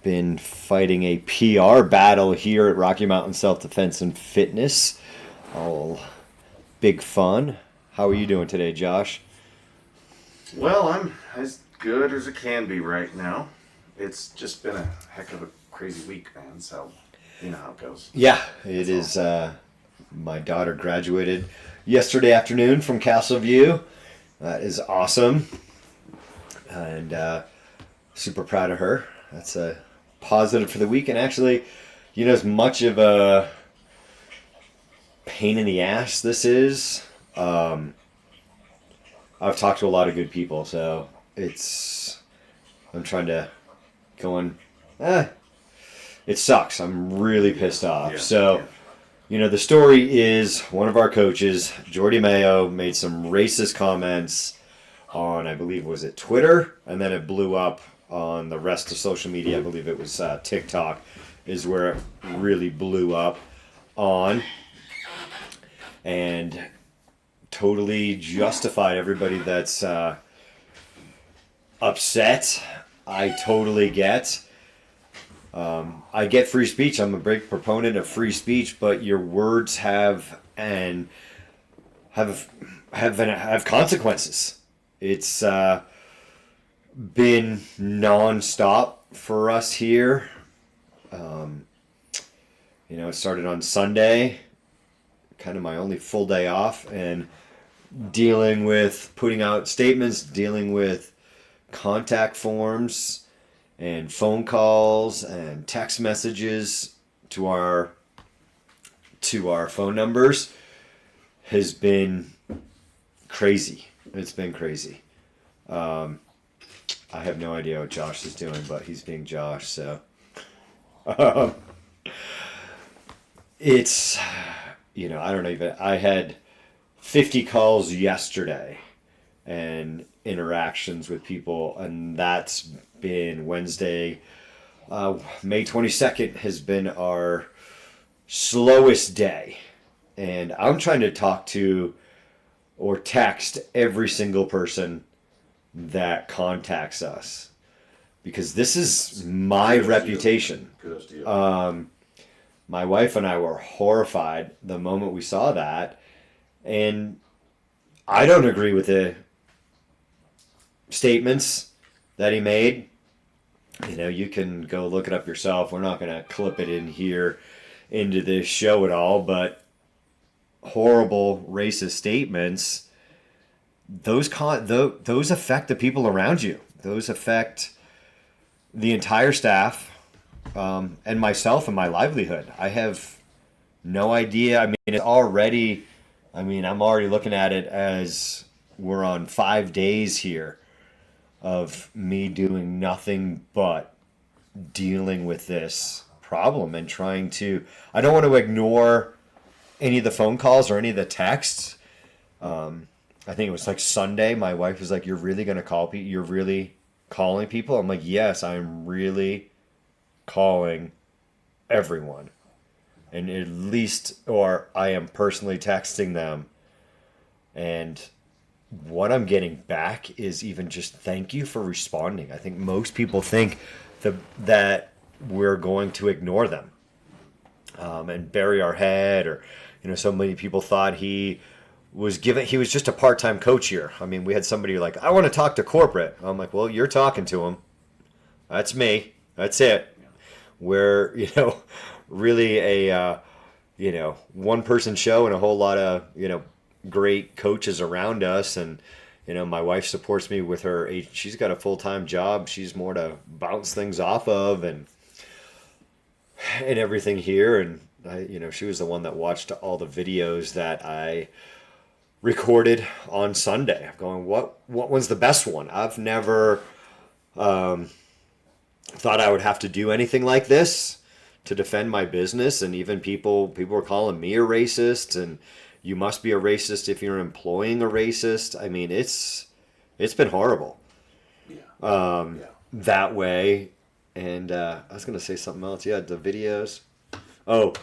been fighting a PR battle here at Rocky Mountain Self Defense and Fitness. All big fun. How are you doing today, Josh? Well, I'm as good as it can be right now. It's just been a heck of a crazy week, man, so you know how it goes. Yeah, it is. My daughter graduated yesterday afternoon from Castle View. That is awesome. And super proud of her. That's a positive for the week. And actually, as much of a pain in the ass this is, I've talked to a lot of good people, so I'm trying to go on, it sucks. I'm really pissed off. The story is one of our coaches, Jordy Mayo, made some racist comments on, I believe, was it Twitter? And then it blew up on the rest of social media. I believe it was TikTok is where it really blew up on. And totally justified everybody that's upset. I totally get. I get free speech. I'm a big proponent of free speech, but your words have consequences. It's been nonstop for us here. It started on Sunday, kind of my only full day off, and dealing with putting out statements, dealing with contact forms and phone calls and text messages to our phone numbers has been crazy. It's been crazy. I have no idea what Josh is doing, but he's being Josh, so it's I don't even. I had 50 calls yesterday and interactions with people, and that's been Wednesday. May 22nd has been our slowest day, and I'm trying to talk to or text every single person that contacts us because this is my reputation. Kudos to you. My wife and I were horrified the moment we saw that, and I don't agree with the statements that he made. You can go look it up yourself. We're not going to clip it in here into this show at all, but horrible racist statements, those affect the people around you. Those affect the entire staff, and myself and my livelihood. I have no idea. I'm already looking at it as we're on 5 days here of me doing nothing but dealing with this problem and I don't want to ignore any of the phone calls or any of the texts. I think it was like Sunday. My wife was like, "You're really going to call people? You're really calling people?" I'm like, "Yes, I'm really calling everyone. And at least, or I am personally texting them. And what I'm getting back is even just thank you for responding." I think most people think that we're going to ignore them and bury our head, or so many people thought he was just a part-time coach here. We had somebody like, "I want to talk to corporate." I'm like, "Well, you're talking to him. That's me. That's it." We're really a one-person show and a whole lot of great coaches around us, and my wife supports me with her. She's got a full-time job. She's more to bounce things off of and everything here, and she was the one that watched all the videos that I recorded on Sunday. I'm going, what one's the best one? I've never thought I would have to do anything like this to defend my business, and even people were calling me a racist, and you must be a racist if you're employing a racist. It's been horrible. That way. And I was going to say something else. Yeah, the videos. Oh,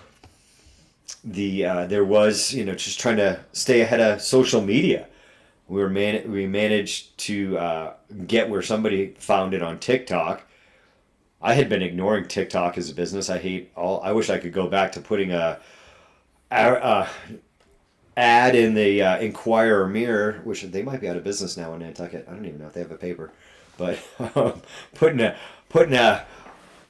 there was, just trying to stay ahead of social media. We managed to get where somebody found it on TikTok, I had been ignoring TikTok as a business. I wish I could go back to putting a ad in the Inquirer Mirror, which they might be out of business now in Nantucket. I don't even know if they have a paper, but putting a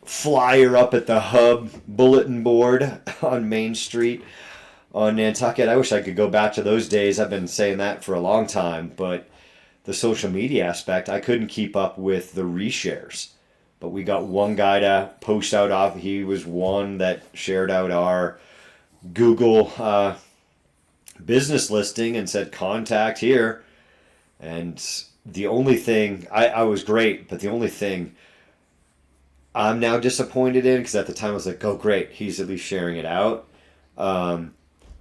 flyer up at the hub bulletin board on Main Street on Nantucket. I wish I could go back to those days. I've been saying that for a long time, but the social media aspect, I couldn't keep up with the reshares. But we got one guy to post out off. He was one that shared out our Google business listing and said contact here. And the only thing, I was great, but the only thing I'm now disappointed in, because at the time I was like, oh great, he's at least sharing it out,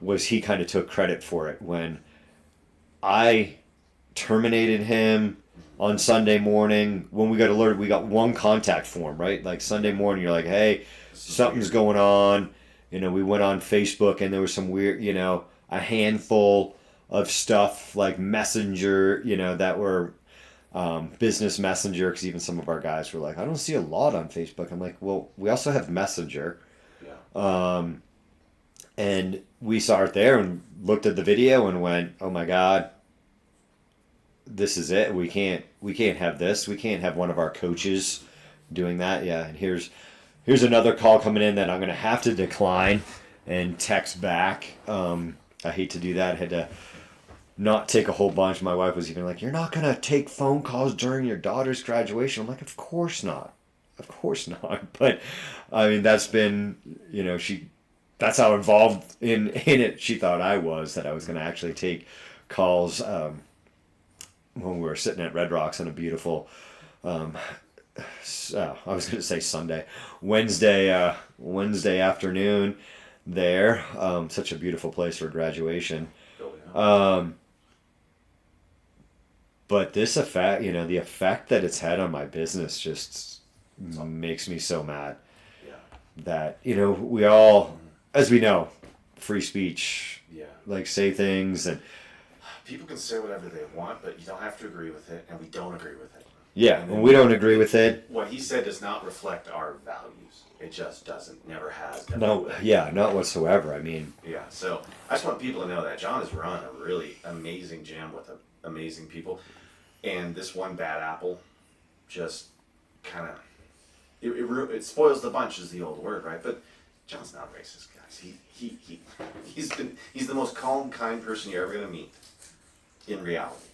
was he kind of took credit for it when I terminated him on Sunday morning. When we got alerted, we got one contact form, right? Like Sunday morning, you're like, hey, something's going on. We went on Facebook and there was some weird, a handful of stuff like Messenger, that were business Messenger, because even some of our guys were like, I don't see a lot on Facebook. I'm like, well, we also have Messenger. Yeah. And we saw it there and looked at the video and went, oh my God, this is it. We can't have this. We can't have one of our coaches doing that. Yeah. And here's another call coming in that I'm going to have to decline and text back. I hate to do that. I had to not take a whole bunch. My wife was even like, you're not going to take phone calls during your daughter's graduation. I'm like, of course not. Of course not. But I mean, that's been, that's how involved in it she thought I was, that I was going to actually take calls when we were sitting at Red Rocks on a beautiful, I was going to say Wednesday afternoon there. Such a beautiful place for graduation. But this effect, the effect that it's had on my business just makes me so mad. Yeah. That, we all, as we know, free speech, Yeah. like say things, and People can say whatever they want, but you don't have to agree with it, and we don't agree with it. yeah, when we don't agree with it, What he said does not reflect our values. It just doesn't. Never has. Never no, will. yeah, not whatsoever. I mean, Yeah, so I just want people to know that John has run a really amazing gym with amazing people, and this one bad apple just kind of it spoils the bunch is the old word, right? But John's not racist, guys. He's the most calm, kind person you're ever gonna meet in reality,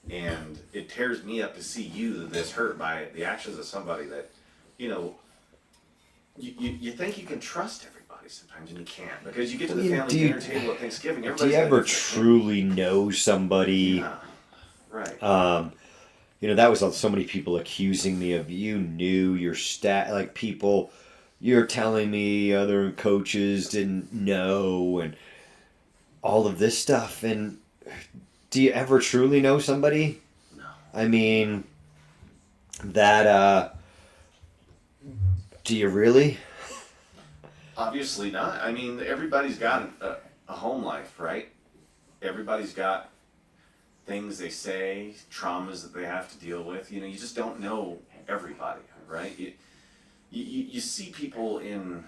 and it tears me up to see you this hurt by the actions of somebody that you think you can trust everybody sometimes, and you can't, because you get to the family dinner table at Thanksgiving. Do you ever truly know somebody? Yeah, right. That was so many people accusing me of, you knew your like people, you're telling me other coaches didn't know, and all of this stuff. And do you ever truly know somebody? No. I mean, do you really? Obviously not. I mean, everybody's got a home life, right? Everybody's got things they say, traumas that they have to deal with. You just don't know everybody, right? You see people in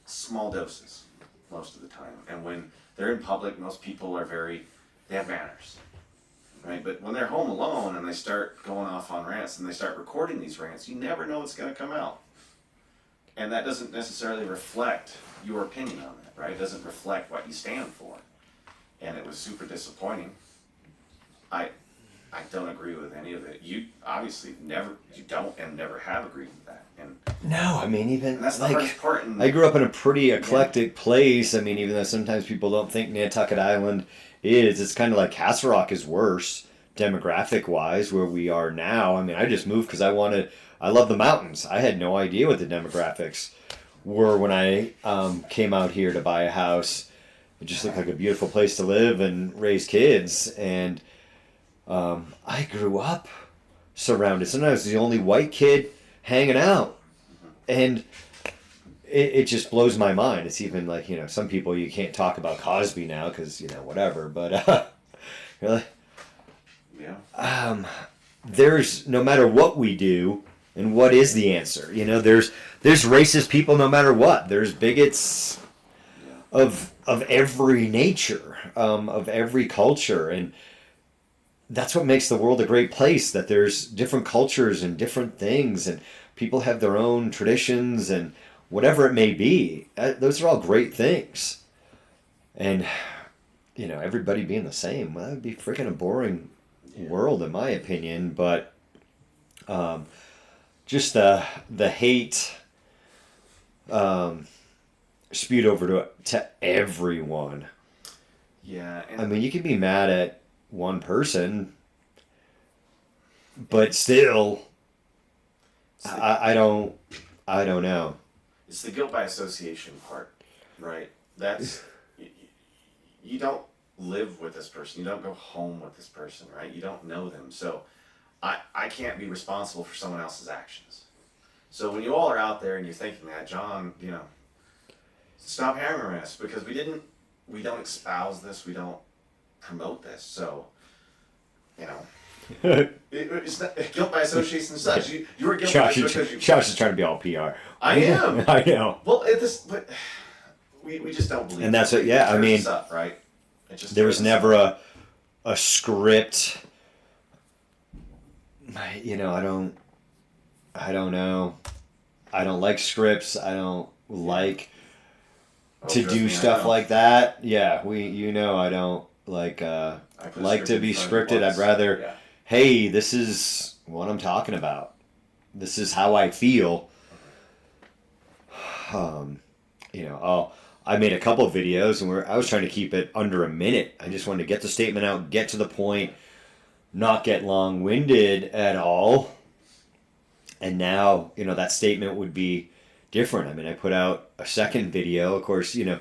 small doses most of the time. And when they're in public, most people they have manners, right? But when they're home alone and they start going off on rants and they start recording these rants, you never know what's going to come out. And that doesn't necessarily reflect your opinion on that, right? It doesn't reflect what you stand for. And it was super disappointing. I don't agree with any of it. You obviously don't and never have agreed with that. And no, I mean, even that's the hardest part. I grew up in a pretty eclectic place. I mean, even though sometimes people don't think Nantucket Island it's kind of like Castle Rock is worse demographic wise where we are now. I mean, I just moved because I love the mountains. I had no idea what the demographics were when I came out here to buy a house. It just looked like a beautiful place to live and raise kids. And I grew up surrounded. Sometimes I was the only white kid hanging out. And it just blows my mind. It's even like, some people, you can't talk about Cosby now because, whatever. But really, yeah, there's, no matter what we do, And what is the answer? You know, there's racist people no matter what. There's bigots of every nature, of every culture, and that's what makes the world a great place. That there's different cultures and different things, and people have their own traditions and whatever it may be. Those are all great things, and you know, everybody being the same, well, that would be freaking a boring world, in my opinion. But just the hate spewed over to everyone. Yeah. I mean, you can be mad at one person, but still, I don't know. It's the guilt by association part, right? That's you don't live with this person. You don't go home with this person, right? You don't know them. So I can't be responsible for someone else's actions. So when you all are out there and you're thinking that, John, you know, stop hammering us, because we don't espouse this, we don't promote this. So, you know, it's not, guilt by association such. You were guilty because you. Josh is trying to be all PR. I am. I know. Well, but we just don't believe. And that's what. Yeah, I mean, up, right? There was never a script. You know, I don't know. I don't like scripts. I don't like to do stuff like that. Yeah, you know, I don't like to be scripted. I'd rather, hey, this is what I'm talking about. This is how I feel. You know, I made a couple of videos, and I was trying to keep it under a minute. I just wanted to get the statement out, get to the point, not get long-winded at all. And now, you know, that statement would be different. I mean, I put out a second video. Of course, you know,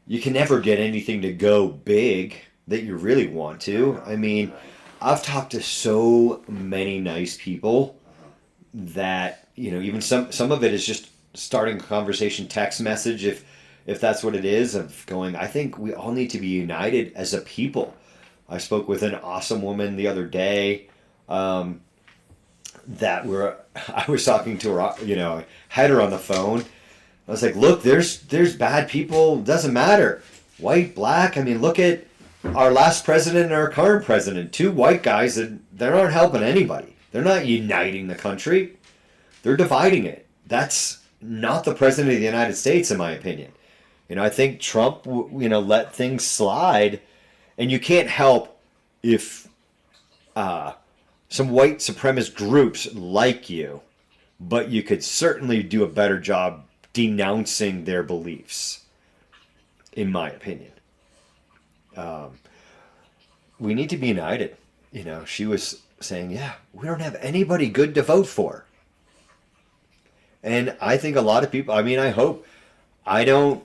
you can never get anything to go big that you really want to. I mean, I've talked to so many nice people that, you know, even some of it is just starting a conversation, text message, if that's what it is, of going, I think we all need to be united as a people. I spoke with an awesome woman the other day, I was talking to her, you know, I had her on the phone. I was like, look, there's bad people, doesn't matter. White, black, I mean, look at our last president and our current president. Two white guys that aren't helping anybody. They're not uniting the country. They're dividing it. That's not the president of the United States, in my opinion. You know, I think Trump, you know, let things slide, and you can't help if some white supremacist groups like you, but you could certainly do a better job denouncing their beliefs, in my opinion. We need to be united. You know, she was saying, yeah, we don't have anybody good to vote for. And I think a lot of people, I mean, I hope, I don't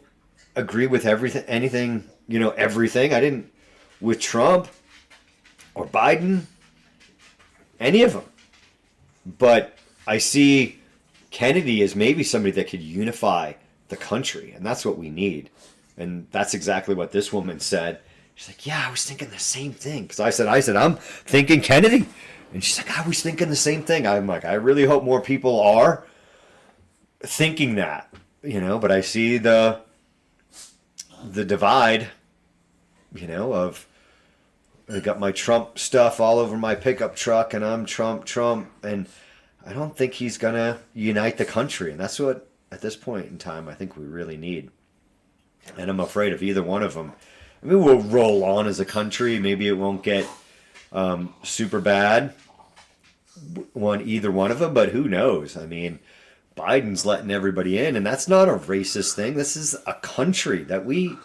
agree with anything, you know, everything. I didn't with Trump or Biden, any of them. But I see Kennedy as maybe somebody that could unify the country, and that's what we need. And that's exactly what this woman said. She's like, yeah, I was thinking the same thing. Because I said, I'm thinking Kennedy. And she's like, I was thinking the same thing. I'm like, I really hope more people are thinking that, you know, but I see the divide, you know, of I got my Trump stuff all over my pickup truck, and I'm Trump, and I don't think he's gonna unite the country, and that's what at this point in time I think we really need. And I'm afraid of either one of them. I mean, we'll roll on as a country. Maybe it won't get super bad either one of them, but who knows? I mean, Biden's letting everybody in, and that's not a racist thing. This is a country that we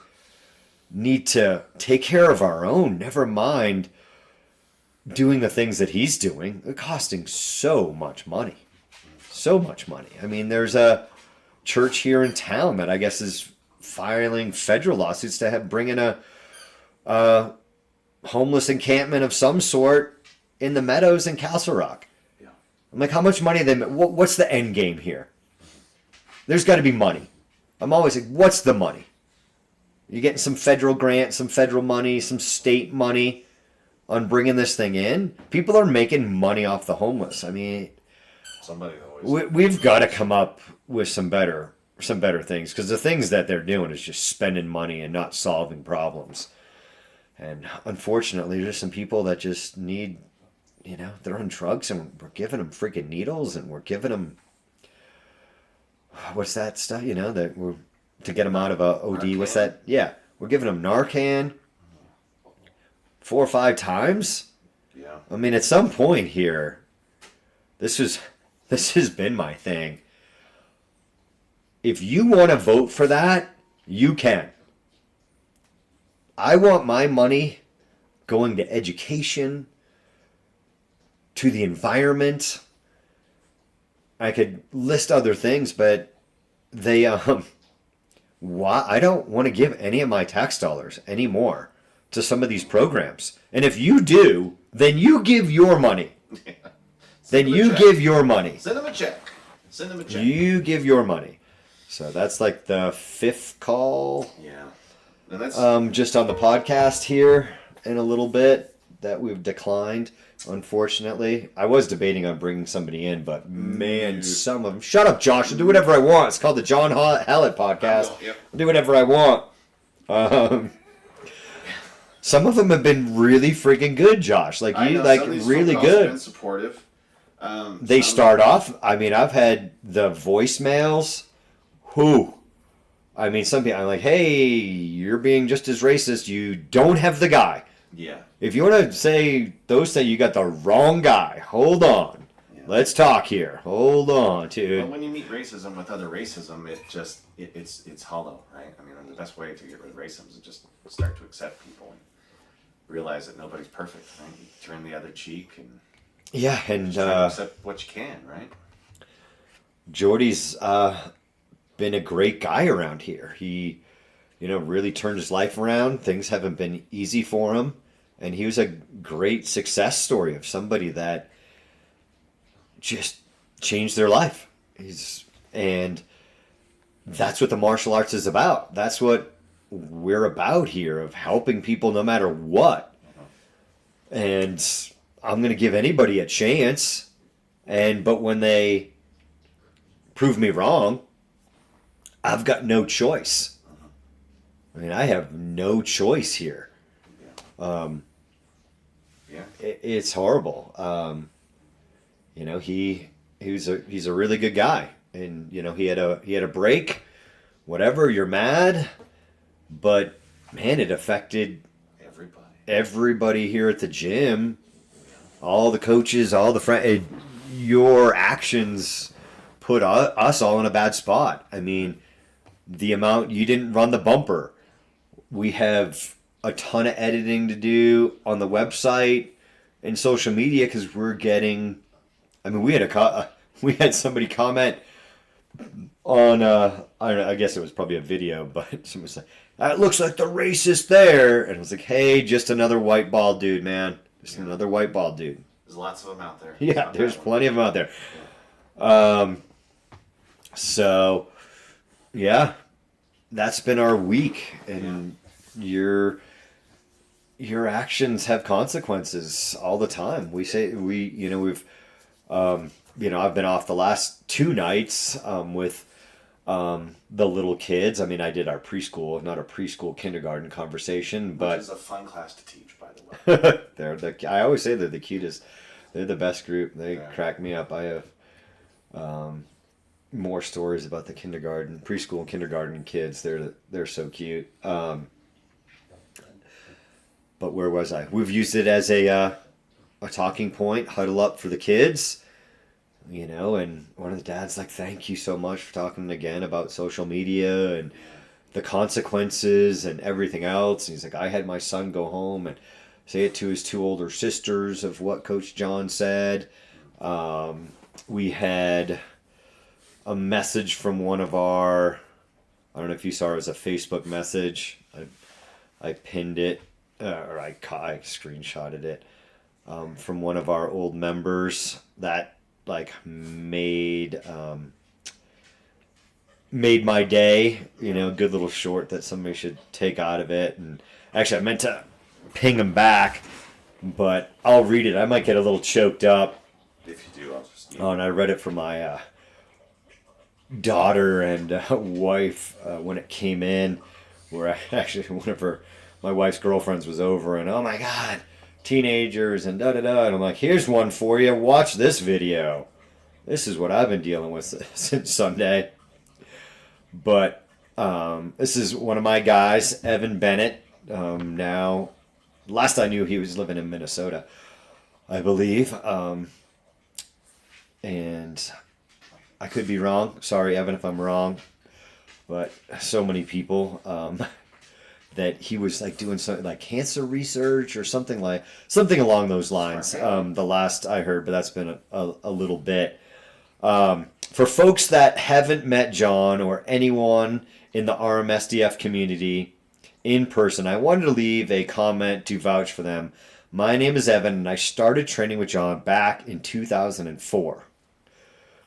need to take care of our own. Never mind doing the things that he's doing. They're costing so much money. So much money. I mean, there's a church here in town that I guess is filing federal lawsuits to bring in a homeless encampment of some sort in the Meadows in Castle Rock. Yeah. I'm like, how much money? What's the end game here? There's got to be money. I'm always like, what's the money? You're getting some federal grant, some federal money, some state money on bringing this thing in. People are making money off the homeless. I mean, somebody always. We've got to come up with some better things, because the things that they're doing is just spending money and not solving problems. And unfortunately, there's some people that just need, they're on drugs, and we're giving them freaking needles, and we're giving them, what's that stuff, that we're, to get them out of a OD. Narcan. What's that? Yeah, we're giving them Narcan 4 or 5 times. Yeah. I mean, at some point here, this has been my thing. If you want to vote for that, you can. I want my money going to education, to the environment. I could list other things, but why I don't want to give any of my tax dollars anymore to some of these programs. And if you do, then you give your money. Yeah. Then you give your money. Send them a check. Send them a check. You give your money. So that's like the 5th call. Yeah. And that's just on the podcast here in a little bit that we've declined, unfortunately. I was debating on bringing somebody in, but man, some of them. Shut up, Josh. I'll do whatever I want. It's called the John Hallett podcast. Yep. I'll do whatever I want. Some of them have been really freaking good, Josh. Like you, like really good. Been supportive. They start off. I mean, I've had the voicemails. I mean, some people, I'm like, hey, you're being just as racist. You don't have the guy. Yeah. If you want to say those things, you got the wrong guy. Hold on. Yeah. Let's talk here. Hold on, dude. But when you meet racism with other racism, it's hollow, right? I mean, the best way to get rid of racism is to just start to accept people and realize that nobody's perfect, right? You turn the other cheek and and try to accept what you can, right? Jordy's been a great guy around here. He, really turned his life around. Things haven't been easy for him. And he was a great success story of somebody that just changed their life. And that's what the martial arts is about. That's what we're about here, of helping people no matter what. And I'm going to give anybody a chance. But when they prove me wrong, I've got no choice. I mean, I have no choice here. It's horrible. He's a really good guy, and he had a break. Whatever, you're mad, but man, it affected everybody here at the gym. All the coaches, all the friends. Your actions put us all in a bad spot. I mean, the amount you didn't run the bumper. We have a ton of editing to do on the website and social media because we're getting. I mean, we had somebody comment on I don't know, I guess it was probably a video, but someone said, "It looks like the racist there," and I was like, "Hey, just another white bald dude, man. Just another white bald dude." There's lots of them out there. Yeah, there's plenty of them out there. Yeah. So, yeah, that's been our week, and your actions have consequences all the time. We've I've been off the last 2 nights with the little kids. I mean, I did our preschool, not a preschool kindergarten conversation, but which is a fun class to teach, by the way. I always say they're the cutest. They're the best group. They crack me up. I have more stories about the preschool and kindergarten kids. They're so cute. But where was I? We've used it as a talking point, huddle up for the kids, and one of the dads like, thank you so much for talking again about social media and the consequences and everything else. And he's like, I had my son go home and say it to his 2 older sisters of what Coach John said. We had a message from one of our, I don't know if you saw it, was a Facebook message. I pinned it, or I screenshotted it, from one of our old members that made my day. Good little short that somebody should take out of it. And actually, I meant to ping him back, but I'll read it. I might get a little choked up. If you do, I'll just Oh, and I read it from my daughter and wife when it came in, where I actually my wife's girlfriends was over, and oh my god, teenagers and da da da, and I'm like, here's one for you. Watch this video. This is what I've been dealing with since Sunday. But this is one of my guys, Evan Bennett. Now, last I knew, he was living in Minnesota, I believe. And I could be wrong. Sorry, Evan, if I'm wrong. But so many people that he was like doing something like cancer research or something along those lines. The last I heard, but that's been a little bit. For folks that haven't met John or anyone in the RMSDF community in person, I wanted to leave a comment to vouch for them. My name is Evan, and I started training with John back in 2004.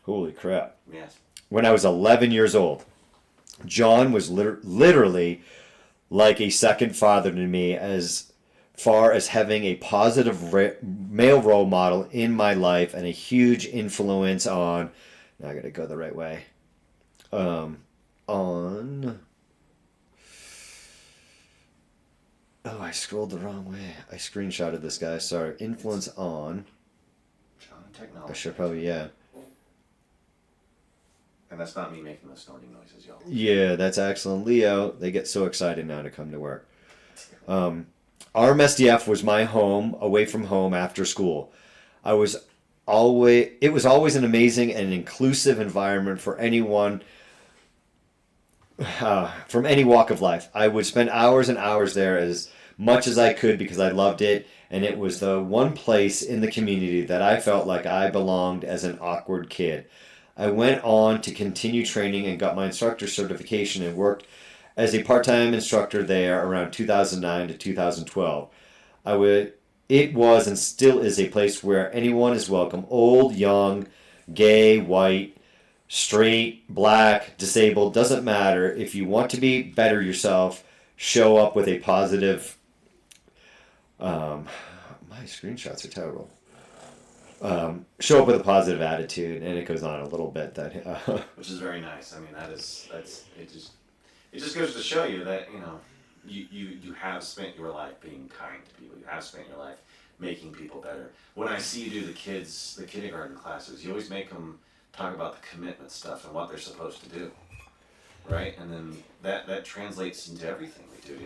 Holy crap. Yes. When I was 11 years old. John was literally like a second father to me as far as having a positive male role model in my life and a huge influence on, now I gotta go the right way, oh, I scrolled the wrong way. I screenshotted this guy, sorry. Influence on, John Technology. I should probably, yeah. And that's not me making those snorting noises, y'all. Yeah, that's excellent. Leo, they get so excited now to come to work. RMSDF was my home, away from home after school. It was always an amazing and inclusive environment for anyone from any walk of life. I would spend hours and hours there as much as I could because I loved it, and it was the one place in the community that I felt like I belonged as an awkward kid. I went on to continue training and got my instructor certification and worked as a part-time instructor there around 2009 to 2012. It was and still is a place where anyone is welcome, old, young, gay, white, straight, black, disabled, doesn't matter. If you want to be better yourself, show up with a positive... my screenshots are terrible. Show up with a positive attitude, and it goes on a little bit. Which is very nice. I mean, it just goes to show you that, you have spent your life being kind to people. You have spent your life making people better. When I see you do the kindergarten classes, you always make them talk about the commitment stuff and what they're supposed to do, right? And then that translates into everything we do.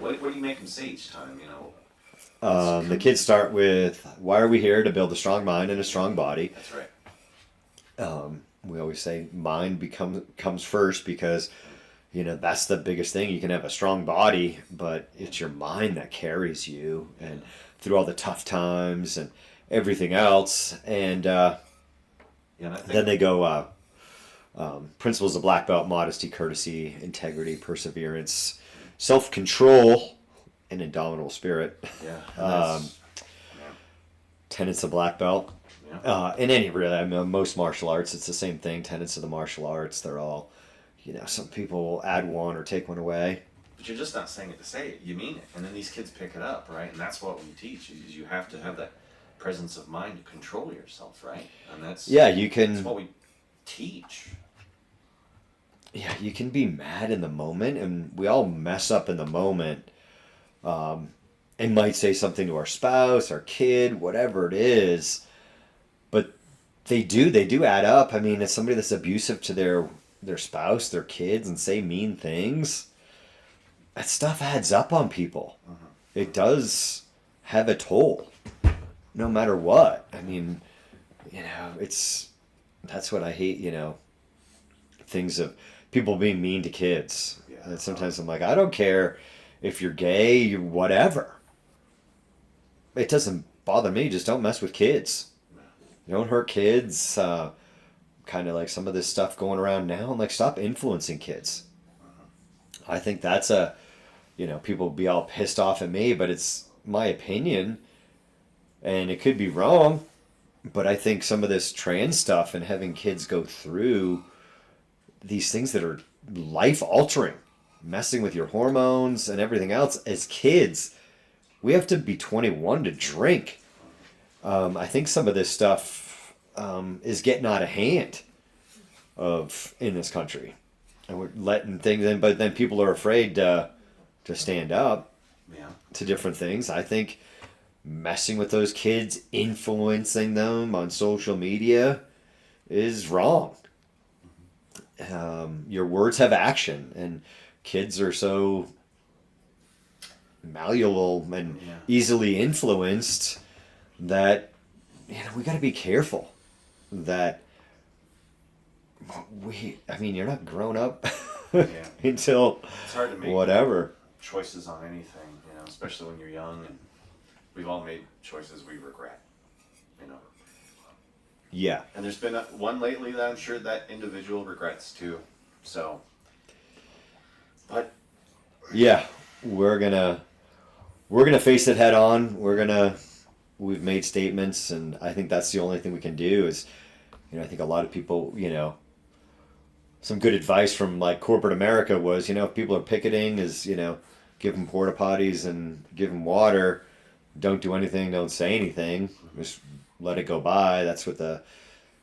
What do you make them say each time? The kids start with, why are we here? To build a strong mind and a strong body. That's right. We always say mind comes first because, that's the biggest thing. You can have a strong body, but it's your mind that carries you and through all the tough times and everything else. And then they go principles of black belt: modesty, courtesy, integrity, perseverance, self-control, an indomitable spirit. Yeah. Tenets of black belt. Yeah. In most martial arts, it's the same thing. Tenets of the martial arts, they're all, some people will add one or take one away. But you're just not saying it to say it. You mean it. And then these kids pick it up, right? And that's what we teach. Is you have to have that presence of mind to control yourself, right? And that's what we teach. Yeah, you can be mad in the moment, and we all mess up in the moment. And might say something to our spouse, our kid, whatever it is, but they do add up. I mean, if somebody that's abusive to their spouse, their kids, and say mean things, that stuff adds up on people. Uh-huh. It does have a toll, no matter what. I mean, that's what I hate, things of people being mean to kids. Yeah. And sometimes I'm like, I don't care if you're gay, you're whatever. It doesn't bother me. Just don't mess with kids. Don't hurt kids. Kind of like some of this stuff going around now. I'm like, stop influencing kids. I think that's people be all pissed off at me, but it's my opinion. And it could be wrong. But I think some of this trans stuff and having kids go through these things that are life-altering, messing with your hormones and everything else as kids, we have to be 21 to drink. I think some of this stuff is getting out of hand in this country, and we're letting things in. But then people are afraid to stand up Yeah. to different things. I think messing with those kids, influencing them on social media, is wrong. Your words have action, and kids are so malleable and Yeah. easily influenced that we got to be careful that I mean, you're not grown up Yeah. until It's hard to make whatever. choices on anything, you know, especially when you're young, and we've all made choices we regret, you know. Yeah. And there's been one lately that I'm sure that individual regrets too. So, but Yeah, we're gonna face it head on. We've made statements, and I think that's the only thing we can do is, I think a lot of people, some good advice from like corporate America was, if people are picketing, is, give them porta potties and give them water. Don't do anything. Don't say anything. Just let it go by. That's what the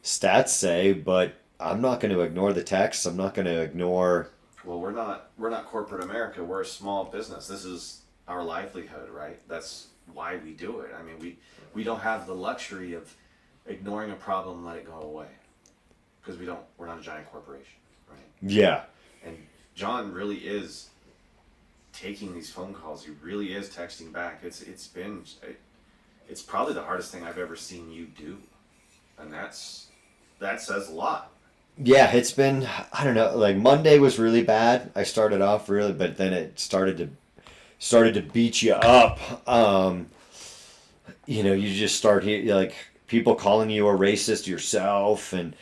stats say. But I'm not going to ignore the text. I'm not going to ignore. well, we're not corporate America. We're a small business. This is our livelihood, right? That's why we do it. I mean, we don't have the luxury of ignoring a problem and let it go away, because we're not a giant corporation, right? Yeah. And John really is taking these phone calls. He really is texting back. It's probably the hardest thing I've ever seen you do, and that says a lot. Yeah, it's been, I don't know, like Monday was really bad. I started off really, but then it started to beat you up. You just start like people calling you a racist yourself and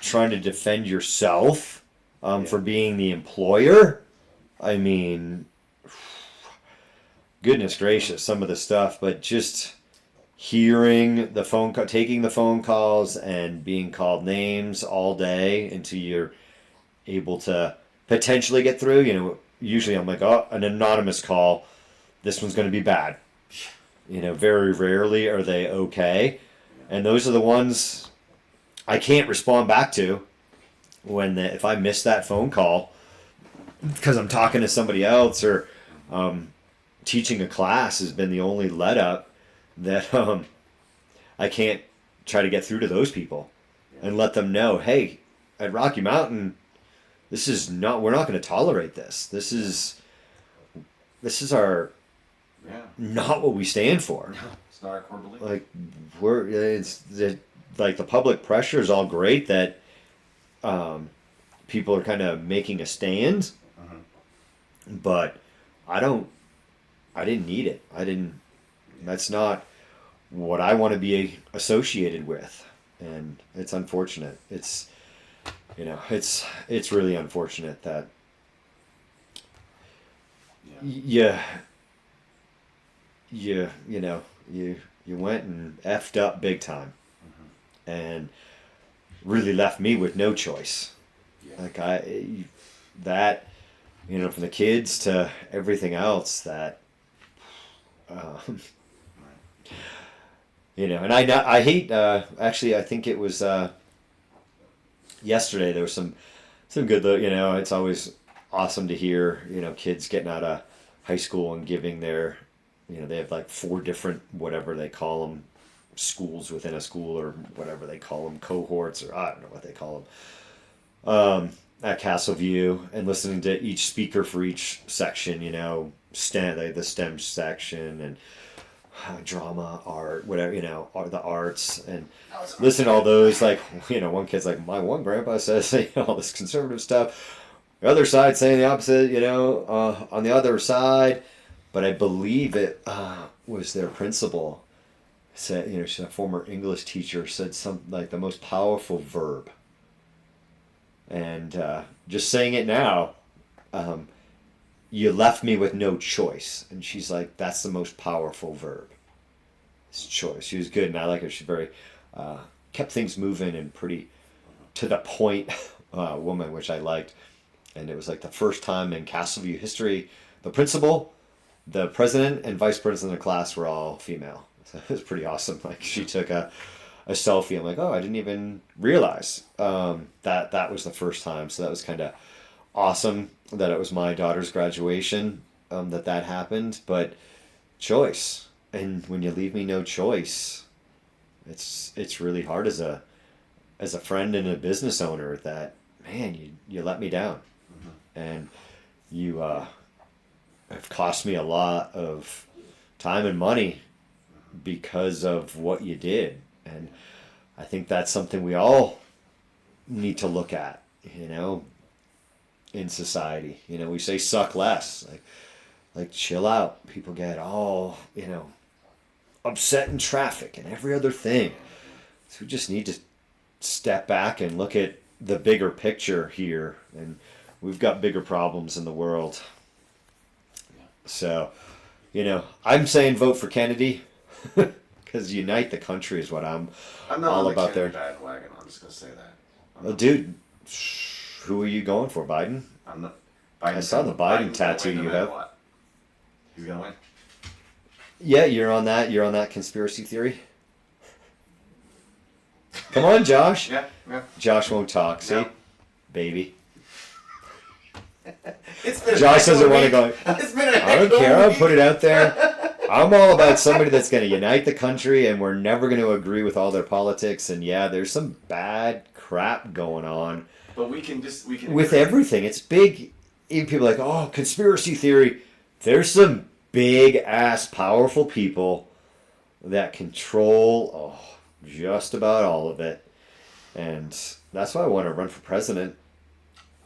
trying to defend yourself for being the employer. I mean, goodness gracious, some of the stuff, but just hearing the phone call, taking the phone calls and being called names all day until you're able to potentially get through. Usually I'm like, oh, an anonymous call. This one's going to be bad. Very rarely are they okay. And those are the ones I can't respond back to if I miss that phone call because I'm talking to somebody else or teaching a class has been the only let up that I can't try to get through to those people and let them know, hey, at Rocky Mountain, we're not going to tolerate this. This is our, not what we stand for. No, it's not our core belief. Like like the public pressure is all great that people are kind of making a stand, but I didn't need it. That's not what I want to be associated with, and it's unfortunate. It's really unfortunate that you went and effed up big time, and really left me with no choice. Like from the kids to everything else that. And I hate. Actually, I think it was yesterday. There was some good. It's always awesome to hear. Kids getting out of high school and giving their. They have like 4 different whatever they call them, schools within a school or whatever they call them, cohorts or I don't know what they call them. At Castleview and listening to each speaker for each section. The STEM section and drama, art, whatever, the arts, and listen to all those, like, one kid's like, my one grandpa says, all this conservative stuff, the other side saying the opposite, on the other side, but I believe it was their principal said, she's a former English teacher, said something like the most powerful verb, and just saying it now, you left me with no choice. And she's like, that's the most powerful verb. It's choice. She was good, and I like her. She's very, kept things moving and pretty to the point woman, which I liked. And it was like the first time in Castleview history, the principal, the president, and vice president of the class were all female. So it was pretty awesome. Like she took a a selfie. I'm like, oh, I didn't even realize that was the first time. So that was kind of awesome that it was my daughter's graduation that happened. But choice, and when you leave me no choice, it's really hard as a friend and a business owner that, man, you let me down, and you have cost me a lot of time and money because of what you did. And I think that's something we all need to look at, in society. We say suck less, like chill out. People get all, upset in traffic and every other thing. So we just need to step back and look at the bigger picture here. And we've got bigger problems in the world. So, I'm saying vote for Kennedy because unite the country is what I'm not all on about the there. bandwagon. I'm just gonna say that. Well, dude, who are you going for, Biden? I'm not. I saw the Biden tattoo you have. What? He's gonna win. Yeah, you're on that. You're on that conspiracy theory. Come on, Josh. Yeah. Josh won't talk. See, No. Baby. It's been Josh doesn't want to go. It's been a I don't care. I'll put it out there. I'm all about somebody that's going to unite the country, and we're never going to agree with all their politics. And yeah, there's some bad crap going on. But we can With everything. It's big. Even people are like, oh, conspiracy theory. There's some big ass powerful people that control just about all of it. And that's why I want to run for president.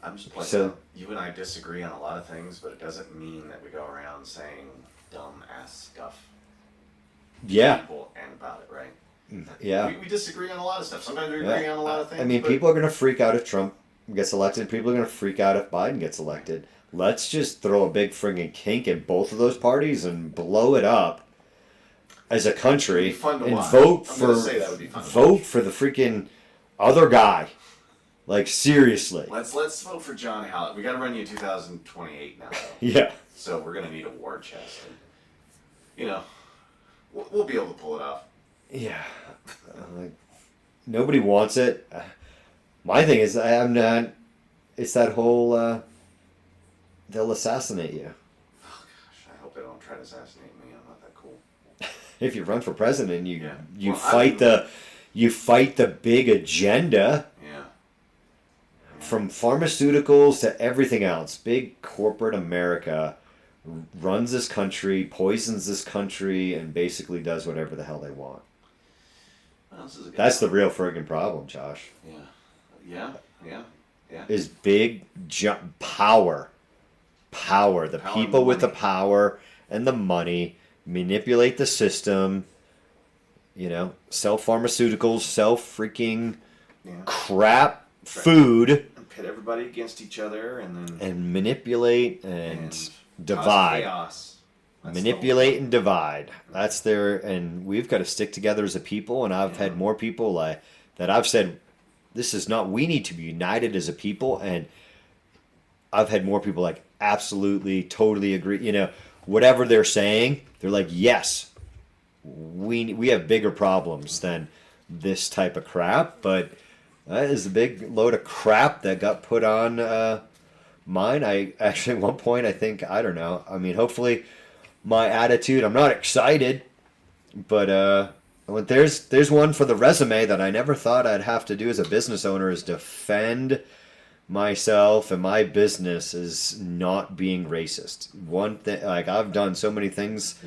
I'm just pointing So- out, you and I disagree on a lot of things, but it doesn't mean that we go around saying dumb ass stuff to Yeah. people and about it, right? Yeah. We disagree on a lot of stuff. Sometimes we Yeah. agree on a lot of things. I mean, but people are going to freak out if Trump gets elected. People are going to freak out if Biden gets elected. Let's just throw a big friggin' kink in both of those parties and blow it up as a country It'd be fun to and watch. vote I'm for gonna say that would be fun to vote watch. for the freaking other guy. Like, seriously. Let's vote for John Hallett. We got to run you 2028 now, though. Yeah. So we're gonna need a war chest, and we'll be able to pull it off. Yeah. Like, nobody wants it. My thing is, I'm not. It's that whole. They'll assassinate you. Oh gosh, I hope they don't try to assassinate me. I'm not that cool. If you run for president, you Yeah. you Well, fight the big agenda. Yeah. From pharmaceuticals to everything else. Big corporate America runs this country, poisons this country, and basically does whatever the hell they want. Well, this is a good That's the real friggin' problem, Josh. Yeah. Is big power. Power. The Power people and with the money. power and the money manipulate the system. Sell pharmaceuticals, sell freaking crap food, And pit everybody against each other, and then and manipulate and divide. Chaos. That's Manipulate and divide. That's and we've got to stick together as a people. And I've had more people that I've said, this is not, we need to be united as a people. And I've had more people like, absolutely, totally agree. Whatever they're saying, they're like, yes, we have bigger problems than this type of crap. But that is a big load of crap that got put on mine. I actually, at one point, I don't know. I mean, hopefully my attitude, I'm not excited, but there's one for the resume that I never thought I'd have to do as a business owner, is defend myself and my business is not being racist. One thing, like, I've done so many things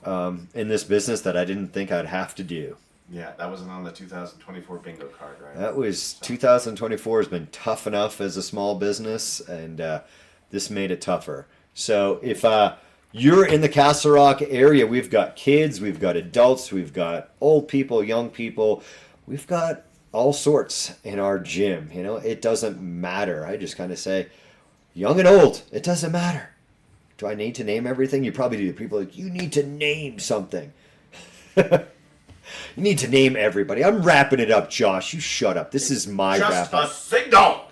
in this business that I didn't think I'd have to do. Yeah, that wasn't on the 2024 bingo card, right? That was 2024 has been tough enough as a small business, and this made it tougher. So if you're in the Castle Rock area, we've got kids, we've got adults, we've got old people, young people, we've got all sorts in our gym. It doesn't matter. I just kind of say, young and old, it doesn't matter. Do I need to name everything? You probably do. People are like, you need to name something. You need to name everybody. I'm wrapping it up, Josh. You shut up. This is my Just wrap a up. signal!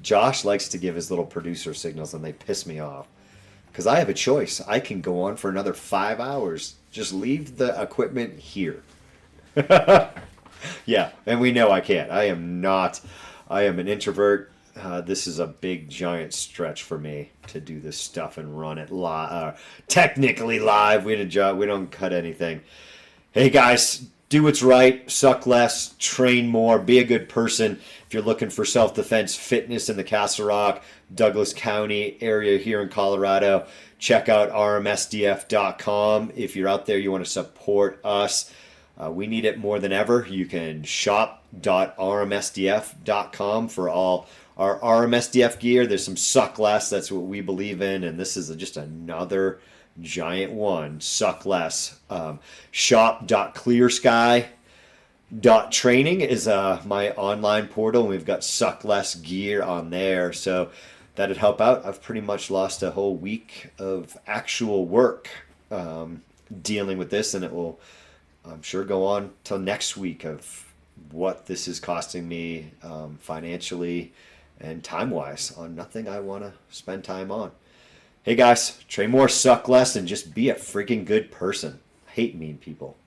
Josh likes to give his little producer signals, and they piss me off. Because I have a choice. I can go on for another 5 hours. Just leave the equipment here. Yeah, and we know I can't. I am not. I am an introvert. This is a big, giant stretch for me to do this stuff and run it live. Technically live. We don't cut anything. Hey guys, do what's right. Suck less. Train more. Be a good person. If you're looking for self-defense fitness in the Castle Rock, Douglas County area here in Colorado, check out rmsdf.com. If you're out there, you want to support us. We need it more than ever. You can shop.rmsdf.com for all our RMSDF gear. There's some suck less. That's what we believe in. And this is just another giant one. Suck less. Shop.ClearSky.Training is my online portal. And we've got suck less gear on there. So that'd help out. I've pretty much lost a whole week of actual work dealing with this. And it will, I'm sure, go on till next week of what this is costing me financially and time-wise on nothing I want to spend time on. Hey guys, train more, suck less, and just be a freaking good person. I hate mean people.